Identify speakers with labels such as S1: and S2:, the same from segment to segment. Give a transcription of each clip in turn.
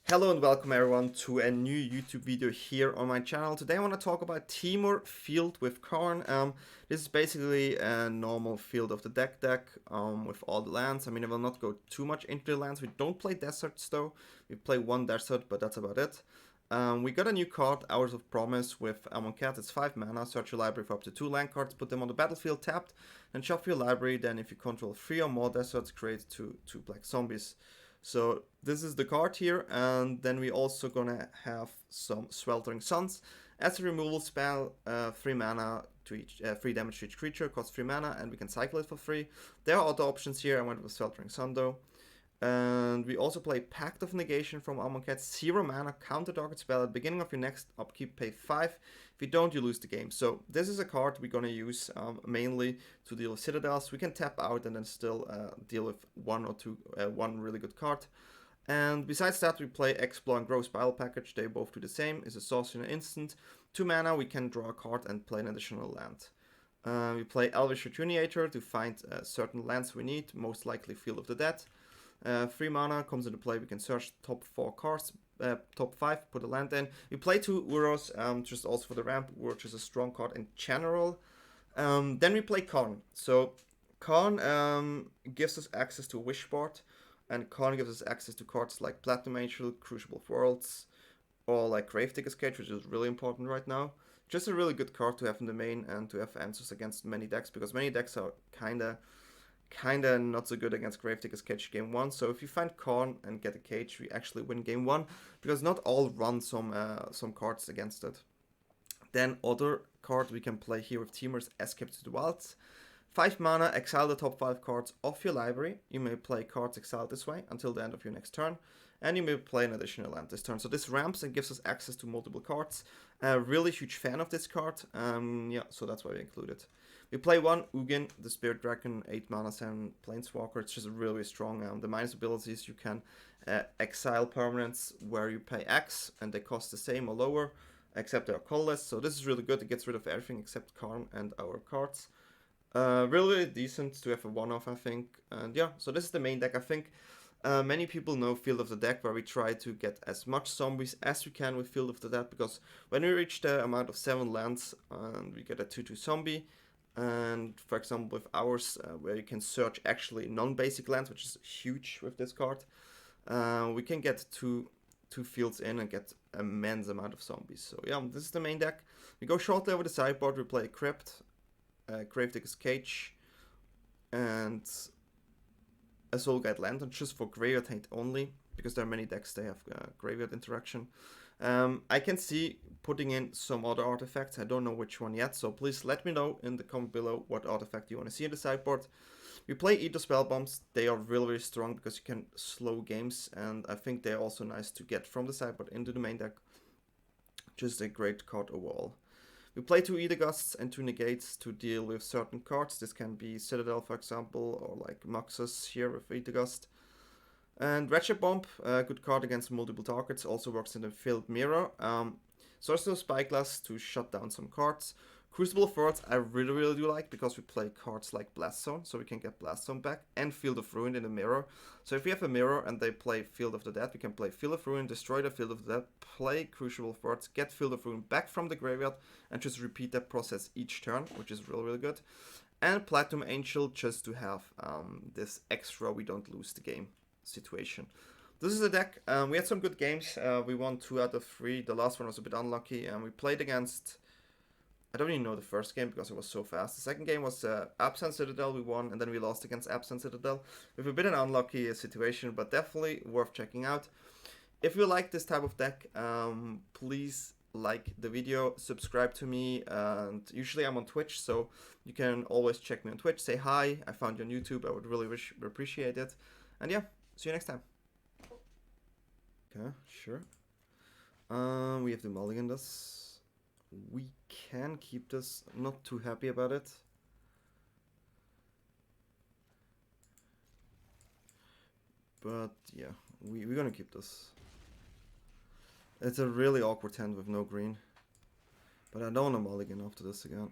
S1: Hello and welcome everyone to a new YouTube video here on my channel. Today I want to talk about Temur Field with Karn. This is basically a normal Field of the deck with all the lands. I mean, I will not go too much into the lands. We don't play deserts though. We play one desert, but that's about it. We got a new card, Hours of Promise, with Amonkhet. It's 5 mana, search your library for up to 2 land cards, put them on the battlefield tapped, and shuffle your library. Then if you control 3 or more deserts, create two black zombies. So this is the card here, and then we also gonna have some Sweltering Suns. As a removal spell, 3 mana to each, 3 damage to each creature, costs 3 mana, and we can cycle it for free. There are other options here. I went with Sweltering Sun though. And we also play Pact of Negation from Amonkhet. 0 mana, counter target spell at the beginning of your next upkeep, pay 5. If you don't, you lose the game. So this is a card we're gonna use mainly to deal with citadels. We can tap out and then still deal with one really good card. And besides that, we play Explore and Grow Spiral Package. They both do the same. It's a sorcery in an instant. 2 mana, we can draw a card and play an additional land. We play Elvish Rejuvenator to find certain lands we need, most likely Field of the Dead. 3 mana comes into play. We can search top 4 cards, top 5, put a land in. We play 2 Uros, just also for the ramp, which is a strong card in general. Then we play Karn. So Karn gives us access to Wishboard, and Karn gives us access to cards like Platinum Angel, Crucible of Worlds, or like Gravedigger's Cage, which is really important right now. Just a really good card to have in the main and to have answers against many decks, because many decks are kinda not so good against Gravedigger's Cage game 1. So if you find Karn and get a cage, we actually win game 1, because not all run some cards against it. Then other card we can play here with Temur's Escape to the Wilds. 5 mana, exile the top 5 cards of your library. You may play cards exiled this way until the end of your next turn, and you may play an additional land this turn. So this ramps and gives us access to multiple cards. Really huge fan of this card. Yeah, so that's why we include it. We play 1 Ugin, the Spirit Dragon, 8 mana, 7 Planeswalker. It's just really strong. The minus abilities, you can exile permanents where you pay X and they cost the same or lower, except they are colorless. So this is really good. It gets rid of everything except Karn and our cards. Really decent to have a one-off, I think. And yeah, so this is the main deck. I think many people know Field of the Deck, where we try to get as much zombies as we can with Field of the Dead, because when we reach the amount of 7 lands and we get a 2/2 zombie, and for example with ours, where you can search actually non-basic lands, which is huge with this card, we can get two fields in and get immense amount of zombies. So yeah, this is the main deck. We go shortly over the sideboard. We play a Crypt, Gravedigger's Cage, and a Soul Guide Lantern, just for graveyard hate only, because there are many decks they have graveyard interaction. I can see putting in some other artifacts. I don't know which one yet, so please let me know in the comment below what artifact you want to see in the sideboard. We play Ether Spell Bombs. They are really strong because you can slow games, and I think they're also nice to get from the sideboard into the main deck. Just a great card overall. We play 2 Ether Gusts and 2 Negates to deal with certain cards. This can be Citadel, for example, or like Muxus here with Ether Gust. And Wretched Bomb, a good card against multiple targets, also works in the Filled Mirror. Sorcerer's Spyglass to shut down some cards. Crucible of Worlds I really do like, because we play cards like Blast Zone, so we can get Blast Zone back, and Field of Ruin in the mirror. So if we have a mirror and they play Field of the Dead, we can play Field of Ruin, destroy the Field of the Dead, play Crucible of Worlds, get Field of Ruin back from the graveyard, and just repeat that process each turn, which is really good. And Platinum Angel, just to have this extra we don't lose the game situation. This is the deck. We had some good games. We won 2 out of 3. The last one was a bit unlucky, and we played against, I don't even know the first game because it was so fast. The second game was Absent Citadel. We won, and then we lost against Absent Citadel. We've a bit an unlucky situation, but definitely worth checking out. If you like this type of deck, please like the video, subscribe to me, and usually I'm on Twitch, so you can always check me on Twitch, say hi, I found you on YouTube, I would really appreciate it. And yeah, see you next time. Okay, sure. We have to mulligan this. We can keep this. I'm not too happy about it. But yeah, we're gonna keep this. It's a really awkward hand with no green. But I don't want to mulligan after this again.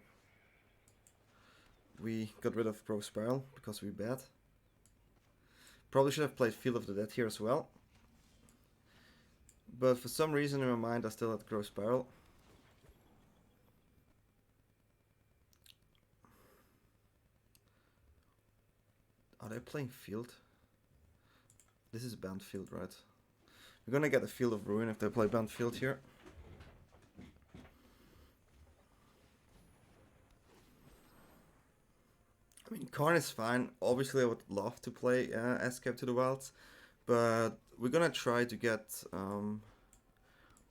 S1: We got rid of Pro Spiral because we're bad. Probably should have played Field of the Dead here as well. But for some reason in my mind I still had Grow Spiral. Are they playing Field? This is Bant Field, right? We're gonna get a Field of Ruin if they play Bant Field here. I mean, Karn is fine. Obviously, I would love to play Escape to the Wilds, but we're gonna try to get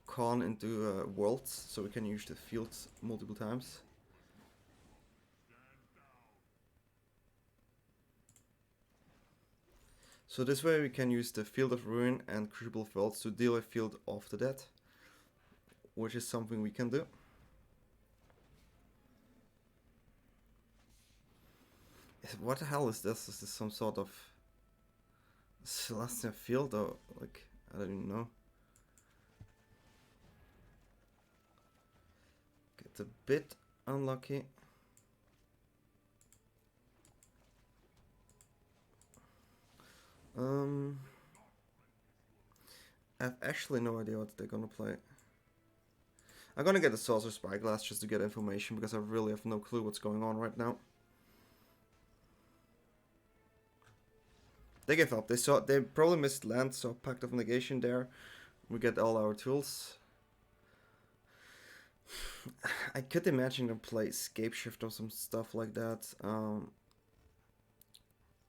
S1: Karn into Worlds so we can use the fields multiple times. So this way we can use the Field of Ruin and Crucible of Worlds to deal a Field of the Dead, which is something we can do. What the hell is this? Is this some sort of Celestial Field or like, I don't even know. It's a bit unlucky. I have actually no idea what they're gonna play. I'm gonna get a Saucer Spyglass just to get information because I really have no clue what's going on right now. They gave up. They probably missed land, so Pact of Negation there. We get all our tools. I could imagine them play Scapeshift or some stuff like that.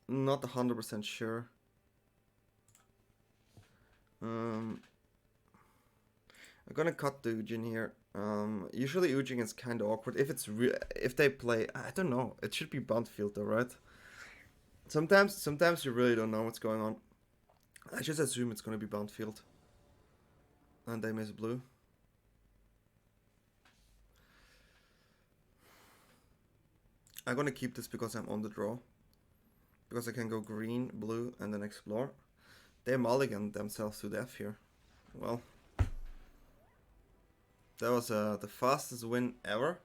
S1: Not 100% sure. I'm gonna cut the Ujin here. Usually Ujin is kind of awkward if they play. I don't know. It should be Bant Field though, right? Sometimes you really don't know what's going on. I just assume it's gonna be Bant Field. And they miss blue. I'm gonna keep this because I'm on the draw. Because I can go green, blue, and then explore. They mulligan themselves to death here. Well, that was the fastest win ever.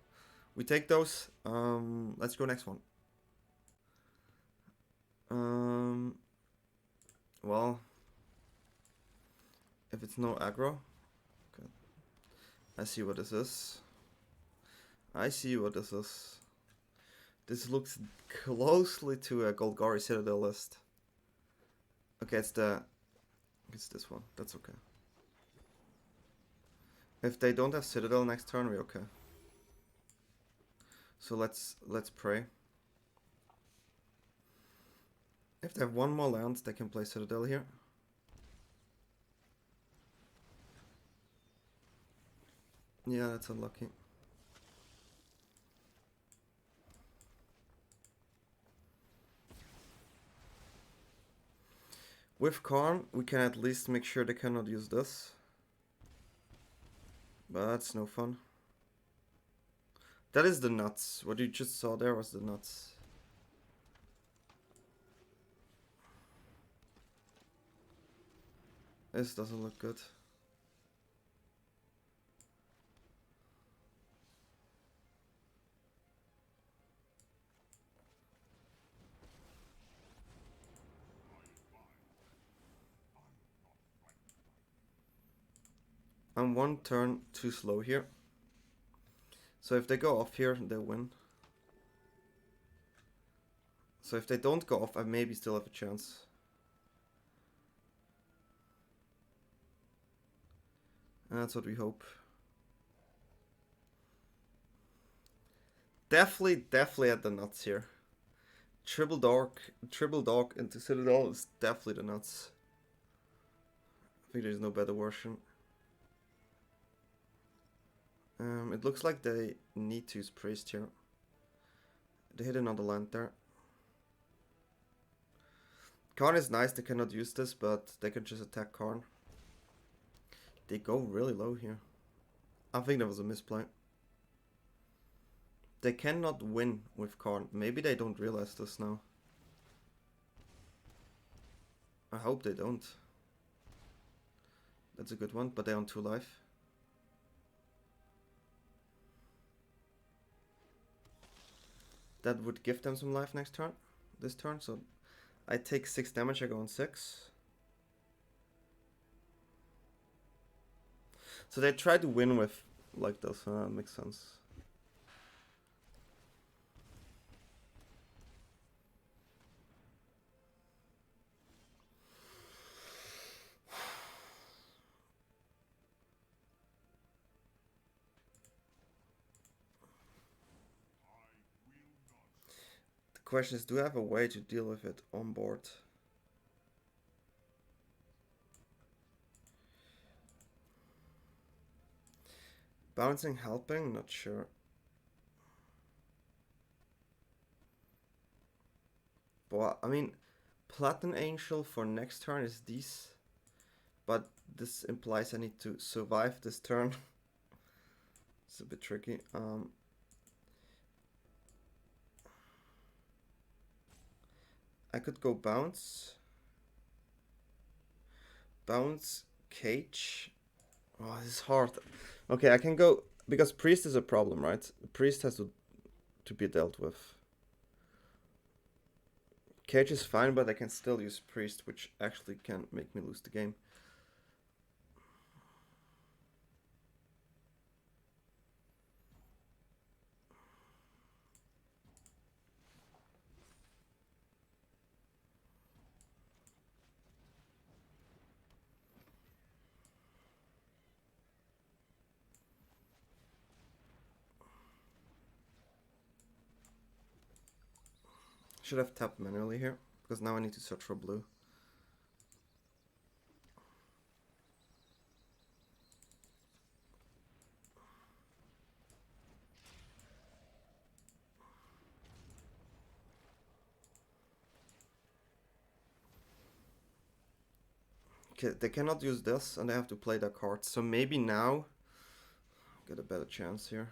S1: We take those. Let's go next one. Well, if it's no aggro, okay. I see what this is. I see what this is. This looks closely to a Golgari Citadel list. Okay, it's this one. That's okay. If they don't have Citadel next turn, we're okay. So let's pray. If they have one more land, they can play Citadel here. Yeah, that's unlucky. With Karn, we can at least make sure they cannot use this. But that's no fun. That is the nuts. What you just saw there was the nuts. This doesn't look good. I'm one turn too slow here. So if they go off here, they win. So if they don't go off, I maybe still have a chance. And that's what we hope. Definitely at the nuts here. Triple dog into Citadel is definitely the nuts. I think there's no better version. It looks like they need to use Priest here. They hit another land there. Karn is nice, they cannot use this, but they can just attack Karn. They go really low here. I think that was a misplay. They cannot win with Karn. Maybe they don't realize this now. I hope they don't. That's a good one, but they're on 2 life. That would give them some life next turn. This turn, so I take 6 damage, I go on 6. So they try to win with like this. Makes sense. The question is, do I have a way to deal with it on board? Bouncing, helping, not sure. But I mean, Platinum Angel for next turn is this, but this implies I need to survive this turn. It's a bit tricky. I could go bounce, cage. Oh, this is hard. Okay, I can go because priest is a problem, right? Priest has to be dealt with. Cage is fine, but I can still use priest, which actually can make me lose the game. Should have tapped manually here, because now I need to search for blue. Okay, they cannot use this, and they have to play their cards. So maybe now get a better chance here.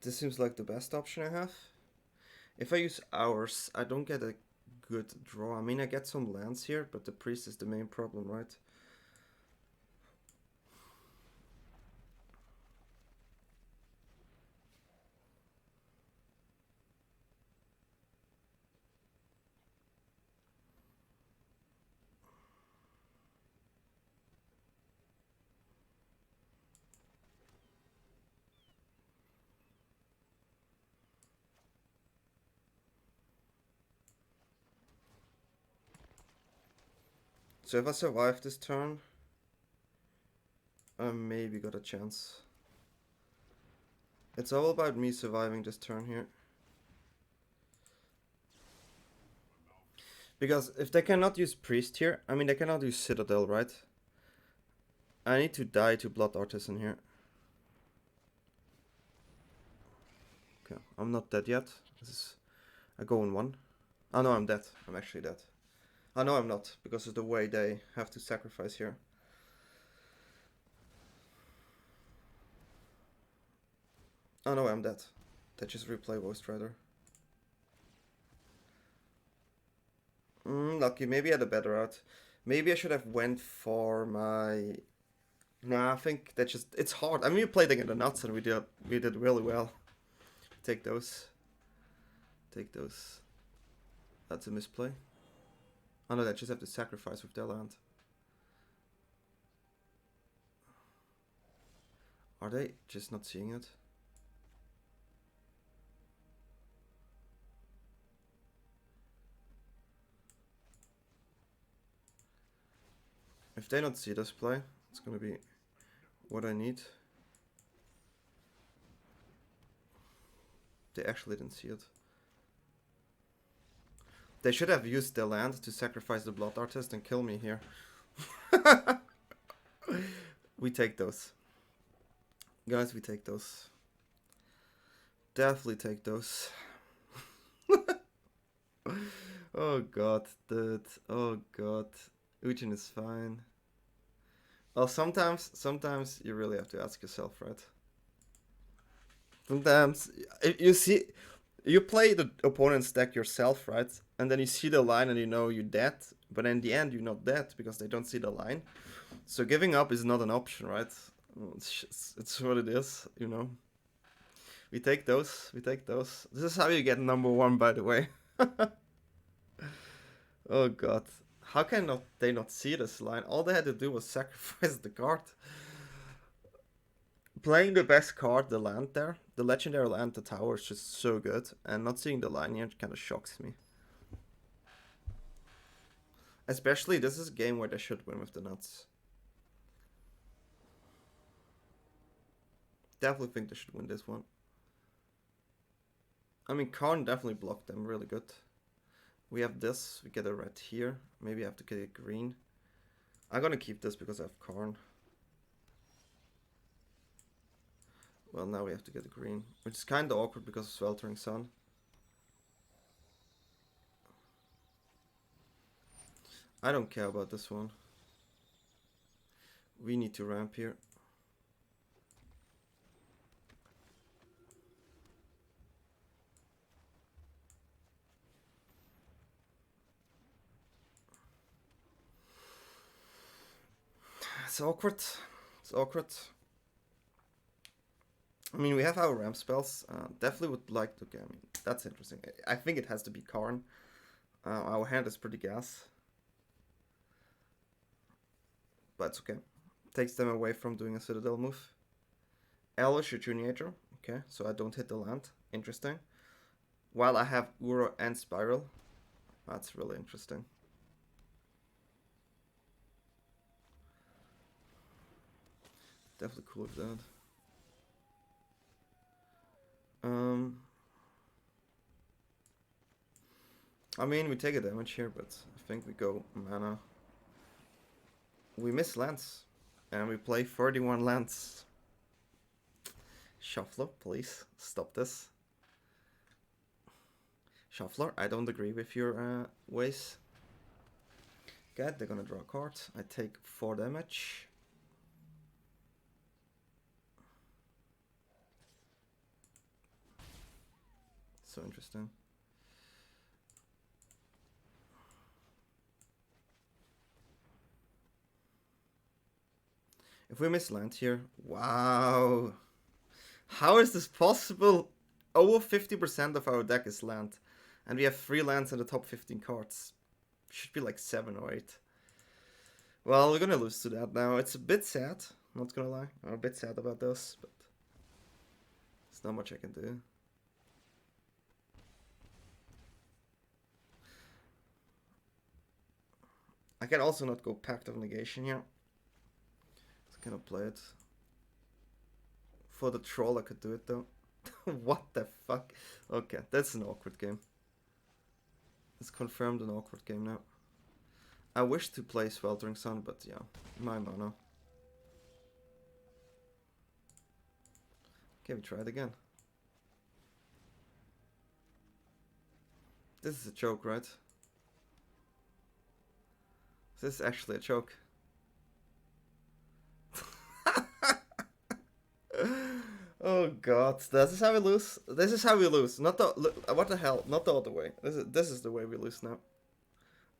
S1: This seems like the best option I have. If I use ours, I don't get a good draw. I mean, I get some lands here, but the priest is the main problem, right? So if I survive this turn, I maybe got a chance. It's all about me surviving this turn here. Because if they cannot use priest here, I mean they cannot use citadel, right? I need to die to blood artisan here. Okay, I'm not dead yet. I go in one. Oh no, I'm dead. I'm actually dead. Oh no, I'm not, because of the way they have to sacrifice here. Oh no, I'm dead. They just replay Voice Rider. Lucky. Maybe I had a better route. Maybe I should have went for my... Nah, I think that just... It's hard. I mean, we played against the nuts and we did really well. Take those. Take those. That's a misplay. Oh no, they just have to sacrifice with their land. Are they just not seeing it? If they don't see this play, it's gonna be what I need. They actually didn't see it. They should have used their land to sacrifice the Blood Artist and kill me here. We take those. Guys, we take those. Definitely take those. Oh god, dude. Oh god. Ujin is fine. Well, sometimes you really have to ask yourself, right? Sometimes you see, you play the opponent's deck yourself, right? And then you see the line and you know you're dead. But in the end, you're not dead because they don't see the line. So giving up is not an option, right? It's what it is, you know. We take those. We take those. This is how you get #1, by the way. Oh god. How can they not see this line? All they had to do was sacrifice the card. Playing the best card, the land there, the legendary land, the tower is just so good. And not seeing the line here kind of shocks me. Especially this is a game where they should win with the nuts. Definitely think they should win this one. I mean, Karn definitely blocked them really good. We have this, we get a red here. Maybe I have to get a green. I'm gonna keep this because I have Karn. Well, now we have to get a green, which is kind of awkward because of Sweltering Sun. I don't care about this one. We need to ramp here. It's awkward. It's awkward. I mean, we have our ramp spells. Definitely would like to get. I mean, that's interesting. I think it has to be Karn. Our hand is pretty gas. But it's okay. Takes them away from doing a Citadel move. Elvish Rejuvenator. Okay, so I don't hit the land. Interesting. While I have Uro and Spiral. That's really interesting. Definitely cool with that. I mean, we take a damage here, but I think we go mana. We miss lands, and we play 31 lands. Shuffler, please stop this. Shuffler, I don't agree with your ways. Okay, they're gonna draw a card. I take 4 damage. So interesting. If we miss land here, wow. How is this possible? Over 50% of our deck is land. And we have 3 lands in the top 15 cards. Should be like 7 or 8. Well, we're gonna lose to that now. It's a bit sad, not gonna lie. I'm a bit sad about this, but there's not much I can do. I can also not go Pact of Negation here. So I cannot play it. For the troll I could do it though. What the fuck? Okay, that's an awkward game. It's confirmed an awkward game now. I wish to play Sweltering Sun, but yeah, my mana. Okay, we try it again. This is a joke, right? This is actually a joke. Oh god, this is how we lose. This is how we lose. Not the what the hell? Not the other way. This is the way we lose now.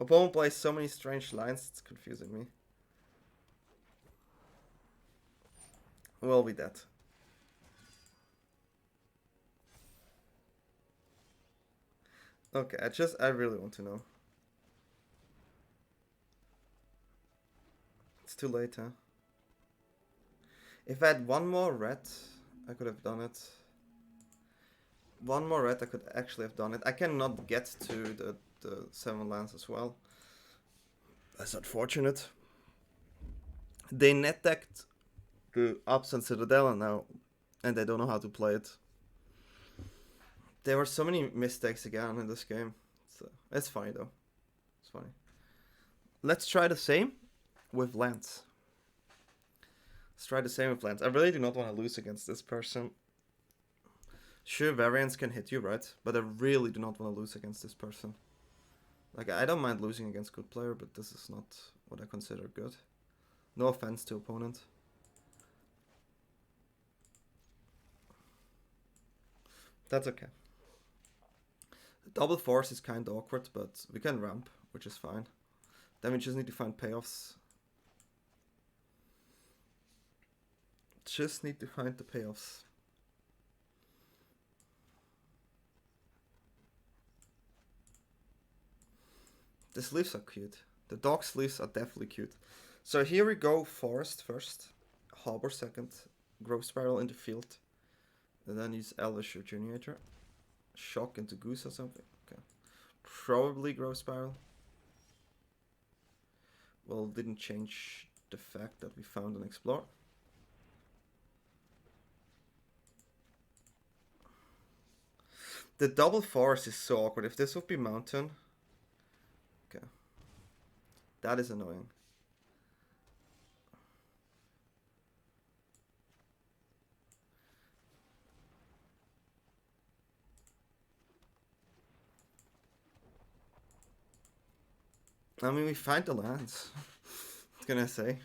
S1: Opponent plays so many strange lines. It's confusing me. We'll be dead. Okay, I really want to know. It's too late, huh? If I had one more red, I could have done it. One more red, I could actually have done it. I cannot get to the 7 lands as well. That's unfortunate. They net decked the Absent Citadel now, and they don't know how to play it. There were so many mistakes again in this game. So it's fine though. It's fine. Let's try the same with lands. Let's try the same with lands. I really do not want to lose against this person. Sure, variants can hit you, right? But I really do not want to lose against this person. Like, I don't mind losing against good player, but this is not what I consider good. No offense to opponent. That's okay. Double force is kind of awkward, but we can ramp, which is fine. Then we just need to find payoffs. Just need to find the payoffs. The sleeves are cute. The dog sleeves are definitely cute. So here we go, Forest first, Harbor second, Growth Spiral into field, and then use Elvish Rejuvenator, Shock into Goose or something. Okay, probably Growth Spiral. Well, didn't change the fact that we found an Explore. The double force is so awkward. If this would be Mountain, okay, that is annoying. I mean, we find the lands. What can I say?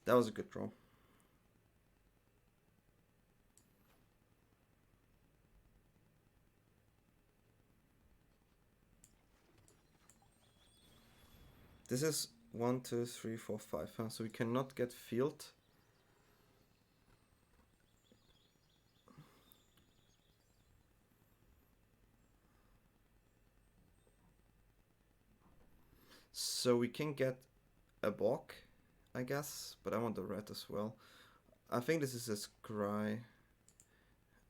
S1: That was a good draw. This is 1, 2, 3, 4, 5, huh? So we cannot get field. So we can get a Bog, I guess, but I want the red as well. I think this is a Scry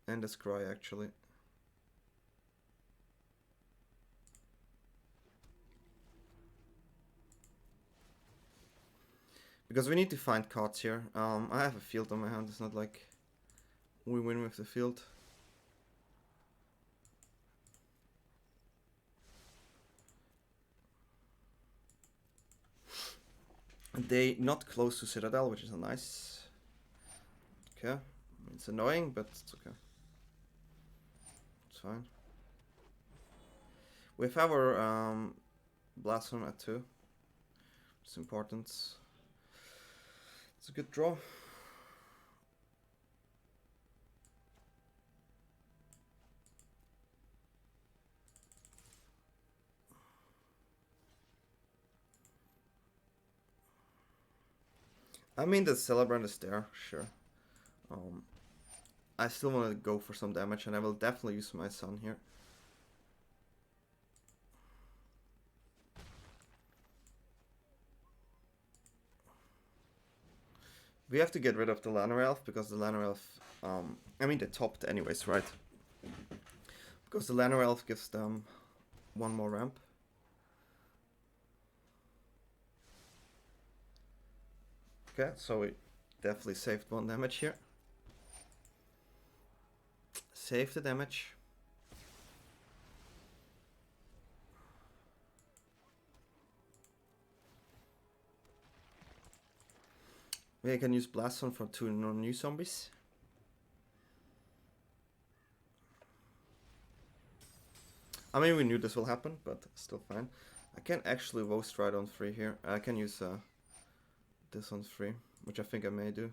S1: and a Scry actually. Because we need to find cards here. I have a field on my hand. It's not like we win with the field. They not close to Citadel, which is nice. Okay, it's annoying, but it's okay. It's fine. We have our Blossom at 2. It's important. It's a good draw. I mean, the Celebrant is there, sure. I still want to go for some damage, and I will definitely use my Sun here. We have to get rid of the Llanowar Elf, because the Llanowar Elf, I mean, they topped anyways, right? Because the Llanowar Elf gives them one more ramp. Okay, so we definitely saved 1 damage here. Save the damage. We can use Blast Zone for 2 new zombies. I mean, we knew this will happen, but still fine. I can actually Woest Ride on 3 here. I can use this on 3, which I think I may do.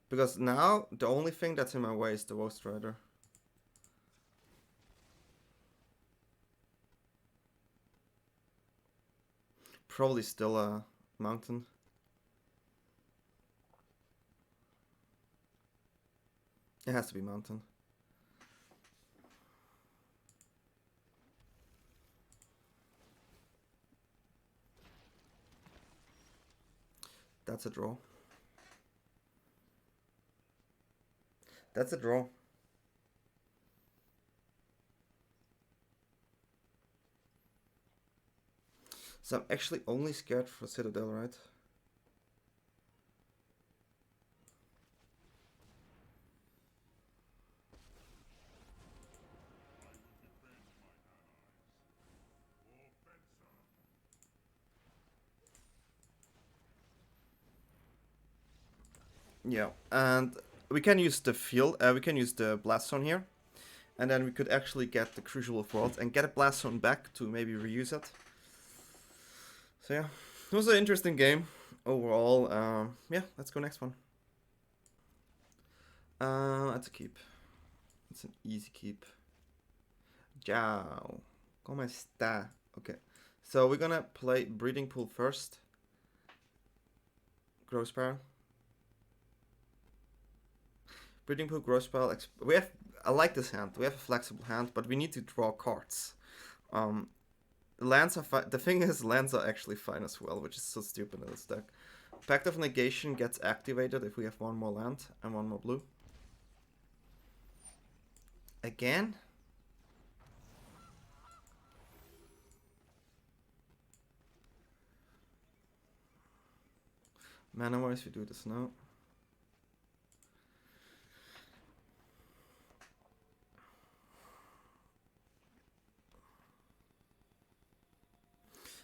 S1: Because now, the only thing that's in my way is the Woest Rider. Probably still a Mountain. It has to be Mountain. That's a draw. That's a draw. So I'm actually only scared for Citadel, right? Yeah, and we can use the field. We can use the blast zone here, and then we could actually get the Crucible of Worlds and get a blast zone back to maybe reuse it. So yeah, it was an interesting game overall. Yeah, let's go next one. That's a keep. It's an easy keep. Ciao. ¿Cómo está? Okay, so we're gonna play Breeding Pool first. Growth Spiral. Breeding Pool, Growth Spiral. We have. I like this hand. We have a flexible hand, but we need to draw cards. Lands are fine. The thing is, lands are actually fine as well, which is so stupid in this deck. Pact of Negation gets activated if we have one more land and one more blue. Again? Mana-wise, we do this now.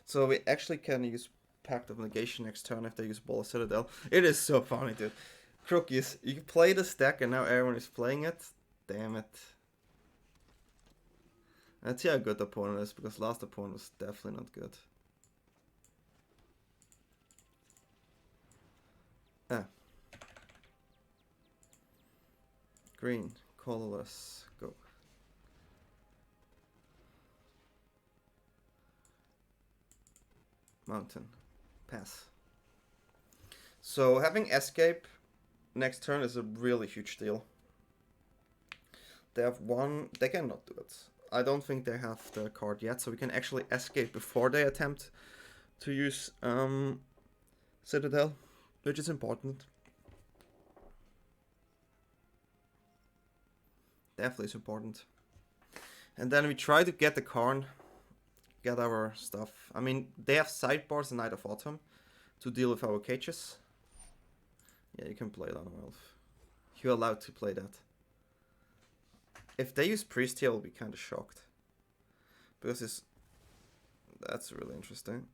S1: So we actually can use Pact of Negation next turn if they use Ball of Citadel. It is so funny, dude. Crookies, you play this deck and now everyone is playing it. Damn it. Let's see how good the opponent is, because last opponent was definitely not good. Ah. Green, colorless, go. Mountain, pass. So having escape next turn is a really huge deal. They have one, they cannot do it. I don't think they have the card yet, so we can actually escape before they attempt to use Citadel, which is important. Definitely is important. And then we try to get the Karn, get our stuff. I mean, they have sideboards and Night of Autumn to deal with our cages. Yeah, you can play that on Elf. You're allowed to play that. If they use Priest here, I'll be kind of shocked. Because that's really interesting.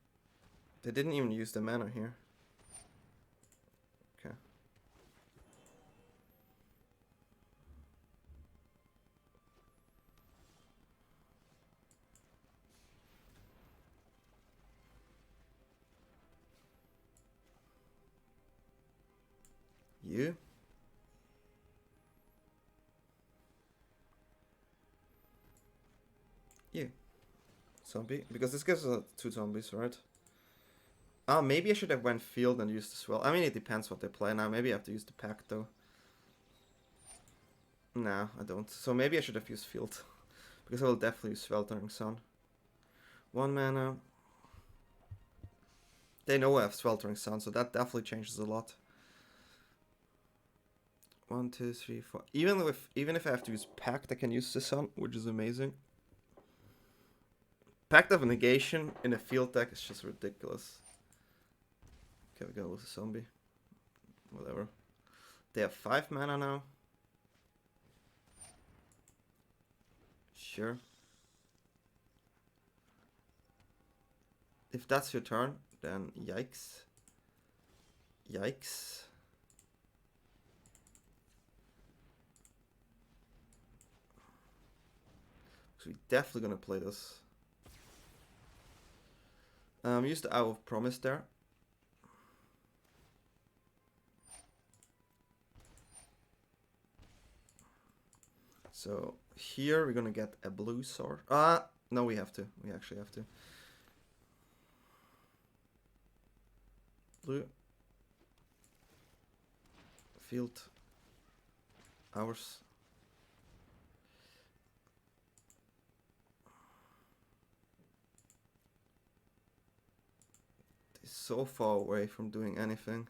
S1: They didn't even use the mana here. Okay. You? You. Zombie? Because this gives us 2 zombies, right? Ah, maybe I should have went field and used the swell. I mean, it depends what they play now. Maybe I have to use the pact, though. No, I don't. So maybe I should have used field. Because I will definitely use Sweltering Sun. 1 mana. They know I have Sweltering Sun, so that definitely changes a lot. 1, 2, 3, 4. Even if I have to use Pact, I can use the Sun, which is amazing. Pact of Negation in a field deck is just ridiculous. Okay, we're gonna lose a zombie. Whatever. They have 5 mana now. Sure. If that's your turn, then yikes. Yikes. So we're definitely gonna play this. Use the Hour of Promise there. So here we're gonna get a blue sword. No, we have to. We actually have to. Blue. Field. Ours. They're so far away from doing anything.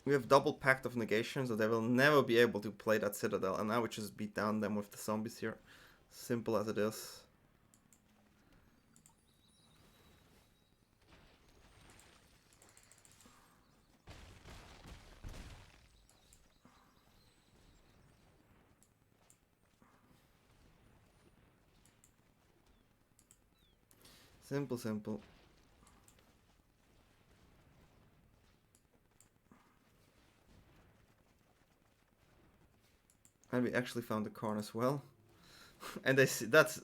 S1: We have double Pact of Negation, so they will never be able to play that Citadel. And now we just beat down them with the zombies here. Simple as it is. Simple, simple. And we actually found the Karn as well. And they see that's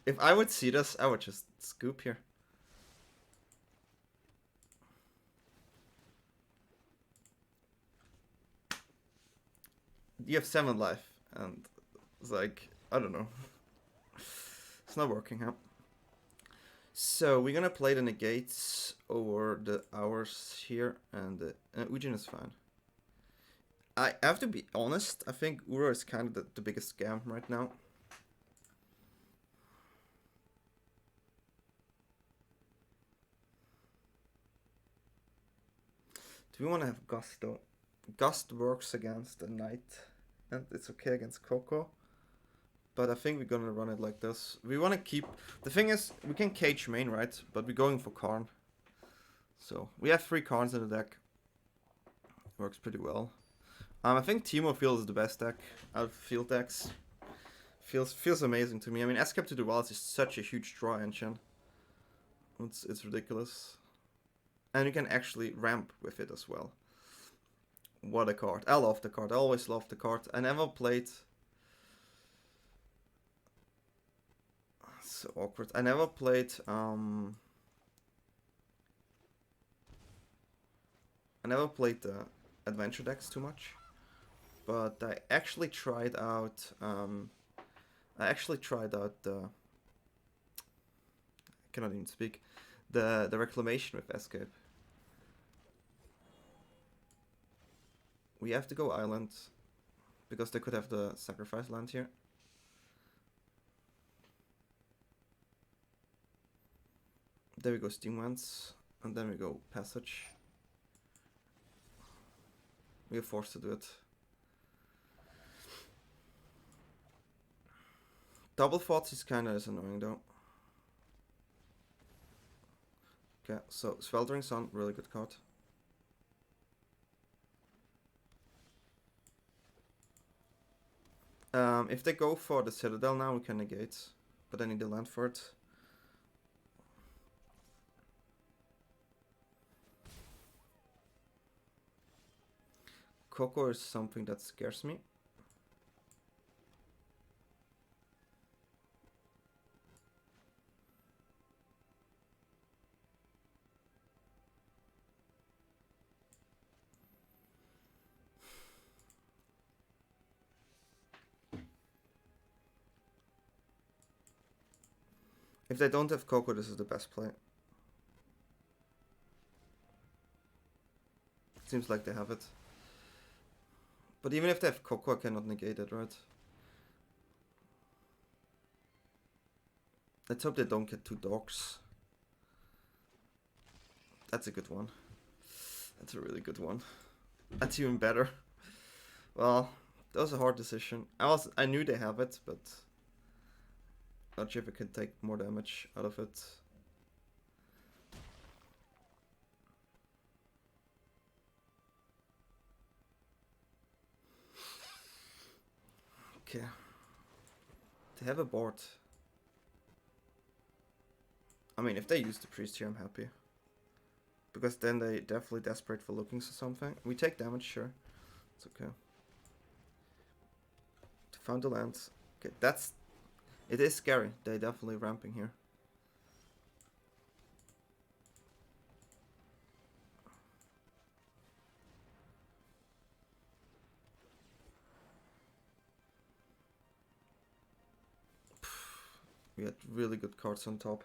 S1: if I would see this, I would just scoop here. You have 7 life, and it's like, I don't know. It's not working, huh? So we're gonna play the negates over the hours here, and Ujin is fine. I have to be honest, I think Uro is kind of the biggest scam right now. Do we want to have Gust though? Gust works against the Knight, and it's okay against Coco. But I think we're gonna run it like this. We want to keep... The thing is, we can cage main, right? But we're going for Karn. So, we have 3 Karns in the deck. Works pretty well. I think Temur FoD is the best deck out of field decks. Feels amazing to me. I mean, Escape to the Wilds is such a huge draw engine. It's ridiculous. And you can actually ramp with it as well. What a card. I love the card. I always loved the card. I never played... So awkward. I never played the adventure decks too much, but I actually tried out I cannot even speak, the reclamation with Escape. We have to go island because they could have the sacrifice land here. There we go Steamlands, and then we go Passage. We are forced to do it. Double thoughts is kinda annoying though. Okay, so Sweltering Sun, really good card. If they go for the Citadel now, we can negate, but I need the land for it. Coco is something that scares me. If they don't have Coco, this is the best play. Seems like they have it. But even if they have Coco, I cannot negate it, right? Let's hope they don't get 2 dogs. That's a good one. That's a really good one. That's even better. Well, that was a hard decision. I knew they have it, but not sure if I can take more damage out of it. Okay. They have a board. I mean, if they use the priest here, I'm happy. Because then they definitely desperate for lookings or something. We take damage, sure. It's okay. To found the lands. Okay, that's... It is scary. They're definitely ramping here. We had really good cards on top.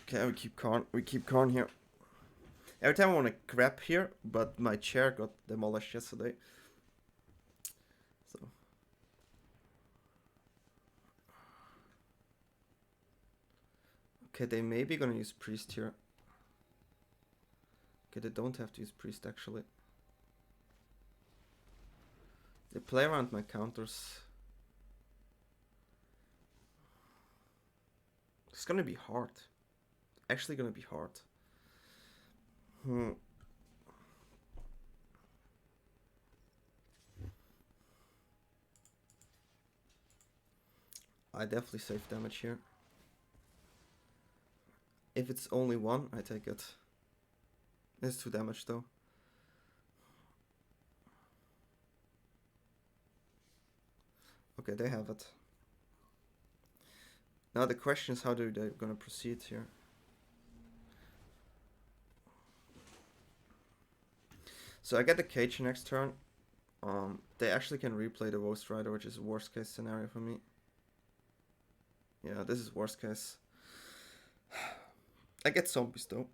S1: Okay, we keep Karn here. Every time I want to grab here, but my chair got demolished yesterday. So. Okay, they may be gonna use priest here. Okay, they don't have to use priest actually. They play around my counters. It's gonna be hard. Actually gonna be hard. I definitely save damage here. If it's only 1, I take it. It's 2 damage though. Okay, they have it. Now the question is how they're gonna proceed here. So I get the cage next turn. They actually can replay the Ghost Rider, which is a worst case scenario for me. Yeah, this is worst case. I get zombies though.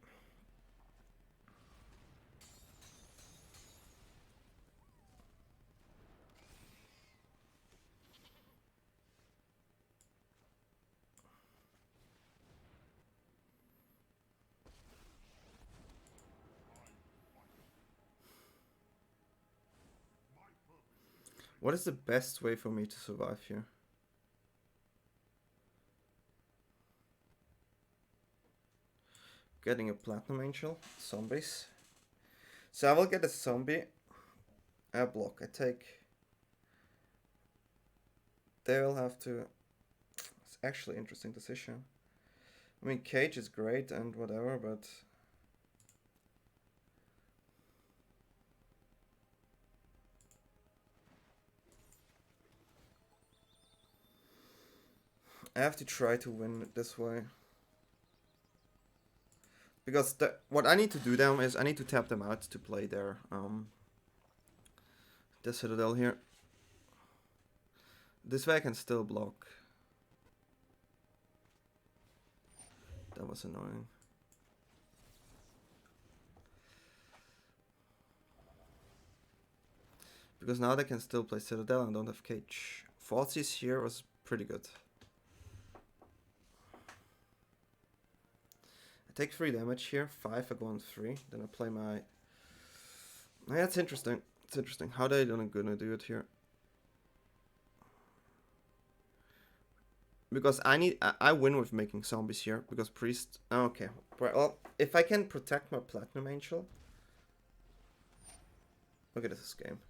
S1: What is the best way for me to survive here? Getting a Platinum Angel, zombies. So I will get a zombie. I block, I take. They will have to. It's actually an interesting decision. I mean, cage is great and whatever, but. I have to try to win it this way. Because what I need to do then is I need to tap them out to play their the Citadel here. This way I can still block. That was annoying. Because now they can still play Citadel and don't have cage. Falsies here was pretty good. I take 3 damage here, 5 I go on 3, then I play my... Oh, yeah, it's interesting. It's interesting. How they gonna do it here? Because I win with making zombies here, because priest... Oh, okay, well, if I can protect my Platinum Angel... Look at this game.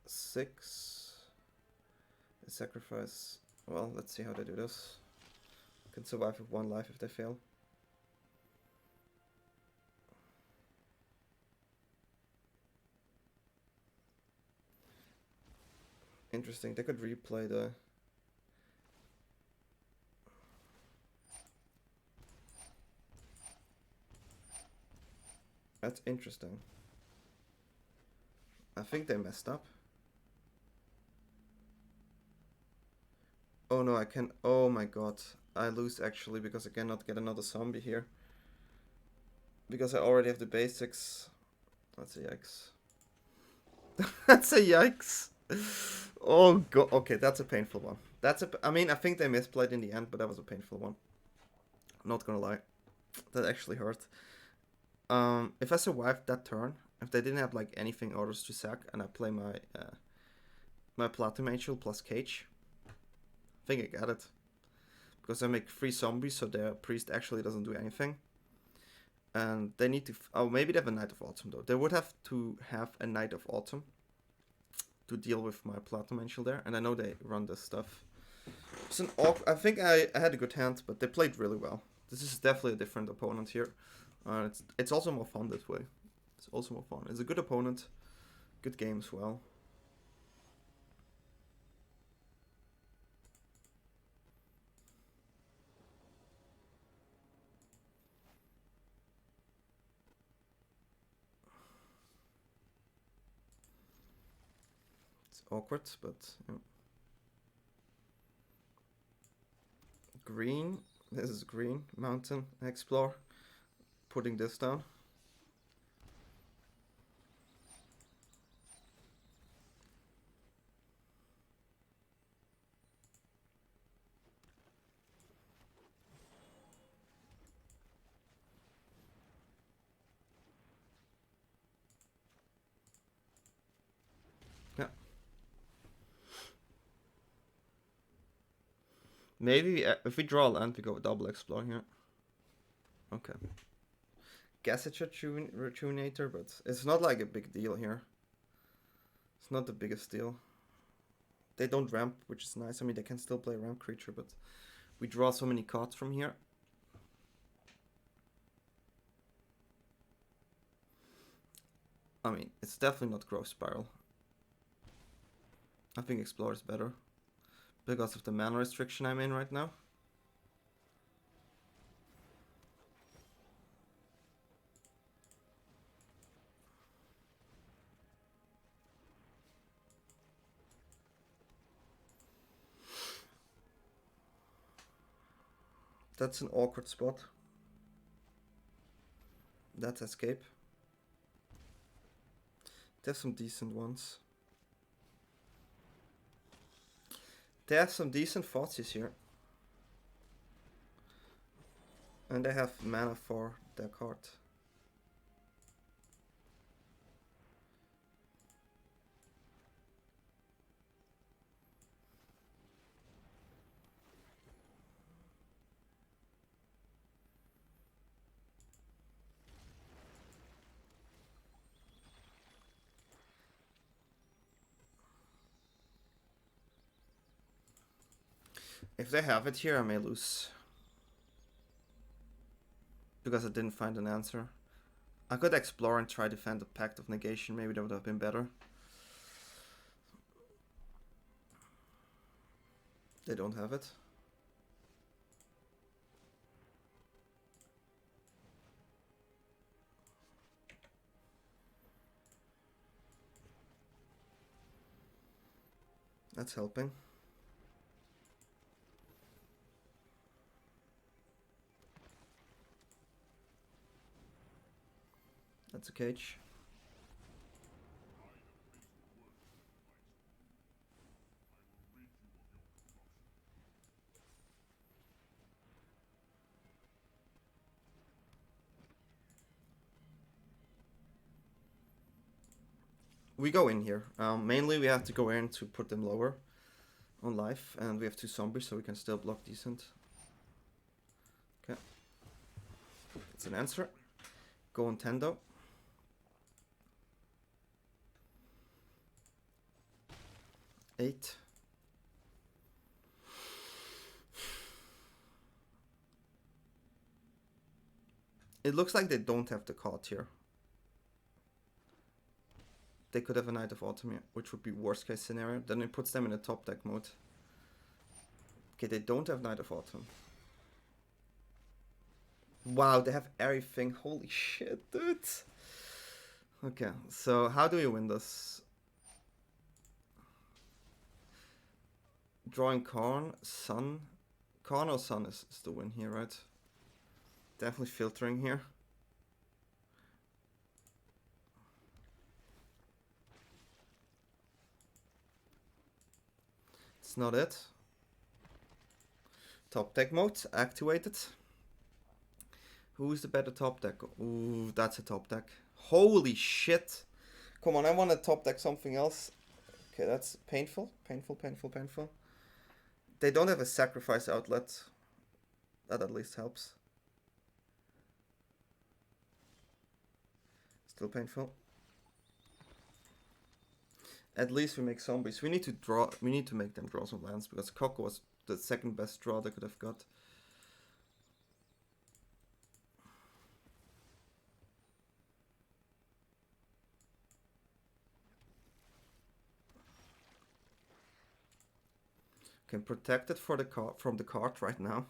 S1: 6... Sacrifice... Well, let's see how they do this. Can survive with 1 life if they fail. Interesting, they could replay the... That's interesting. I think they messed up. Oh no, I can... Oh my god. I lose actually because I cannot get another zombie here. Because I already have the basics. That's a yikes. That's a yikes. Oh god. Okay, that's a painful one. That's a... I mean, I think they misplayed in the end, but that was a painful one. I'm not gonna lie. That actually hurt. If I survived that turn, if they didn't have like anything others to sack, and I play my my Platinum Angel plus Cage, I think I got it. Because I make 3 zombies, so their priest actually doesn't do anything. And they need to... Oh, maybe they have a Knight of Autumn though. They would have to have a Knight of Autumn to deal with my Platinum Angel there. And I know they run this stuff. It's an I think I had a good hand, but they played really well. This is definitely a different opponent here. It's also more fun this way. It's also more fun. It's a good opponent. Good game as well. It's awkward, but... Yeah. Green. This is green. Mountain. Explore. Putting this down. Yeah. Maybe if we draw a land, we go double explore here. Okay. Decklist Rejuvenator, but it's not like a big deal here. It's not the biggest deal. They don't ramp, which is nice. I mean, they can still play a ramp creature, but we draw so many cards from here. I mean, it's definitely not Growth Spiral. I think Explore is better. Because of the mana restriction I'm in right now. That's an awkward spot. That's escape. There's some decent ones. They have some decent FODs here. And they have mana for their card. If they have it here, I may lose. Because I didn't find an answer. I could explore and try to defend the Pact of Negation. Maybe that would have been better. They don't have it. That's helping. That's a cage. We go in here. Mainly we have to go in to put them lower on life, and we have 2 zombies, so we can still block decent. Okay. It's an answer. Go on Tendo. Eight. It looks like they don't have the card here. They could have a Knight of Autumn here, which would be worst case scenario. Then it puts them in a top deck mode. Okay, they don't have Knight of Autumn. Wow, they have everything. Holy shit, dude. Okay, so how do you win this? Drawing Karn, Sun. Karn or Sun is the win here, right? Definitely filtering here. It's not it. Top deck mode activated. Who's the better top deck? Ooh, that's a top deck. Holy shit. Come on, I want to top deck something else. Okay, that's painful. Painful, painful, painful. They don't have a sacrifice outlet. That at least helps. Still painful. At least we make zombies. We need to draw. We need to make them draw some lands because Coco was the second best draw they could have got. Can protect it for the card from the card right now.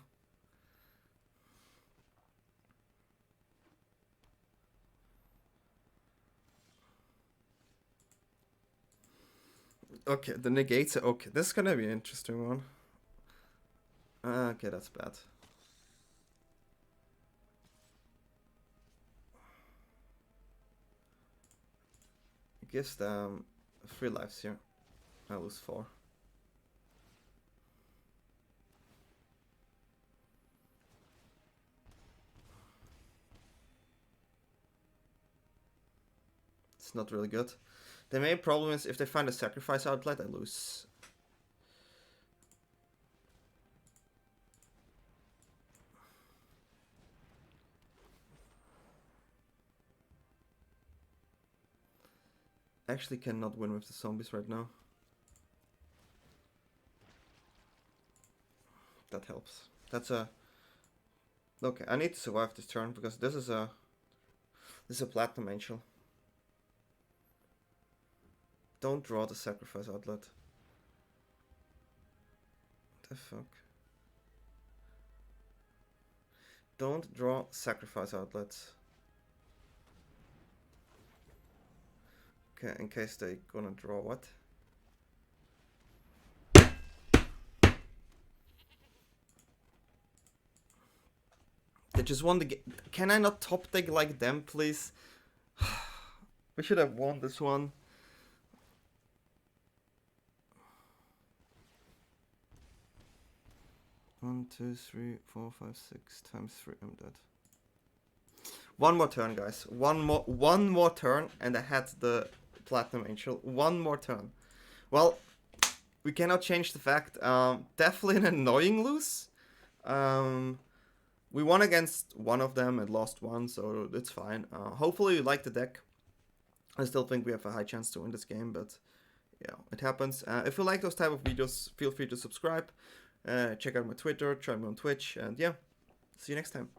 S1: Okay, the negates. Okay, this is gonna be an interesting one. Okay, that's bad. It gives them 3 lives here. I lose 4. It's not really good. The main problem is if they find a sacrifice outlet, I lose. Actually cannot win with the zombies right now. That helps. That's a... Okay, I need to survive this turn because this is a platinum angel. Don't draw the sacrifice outlet. the fuck? Don't draw sacrifice outlets. Okay, in case they gonna draw what? They just won the game. Can I not top deck like them, please? We should have won this one. One, two, three, 4, 5, 6 times 3. I'm dead. One more turn, guys. One more turn, and I had the Platinum Angel. One more turn. Well, we cannot change the fact. Definitely an annoying lose. We won against one of them and lost one, so it's fine. Hopefully you like the deck. I still think we have a high chance to win this game, but yeah, it happens. If you like those type of videos, feel free to subscribe. Check out my Twitter, try me on Twitch, and yeah, see you next time.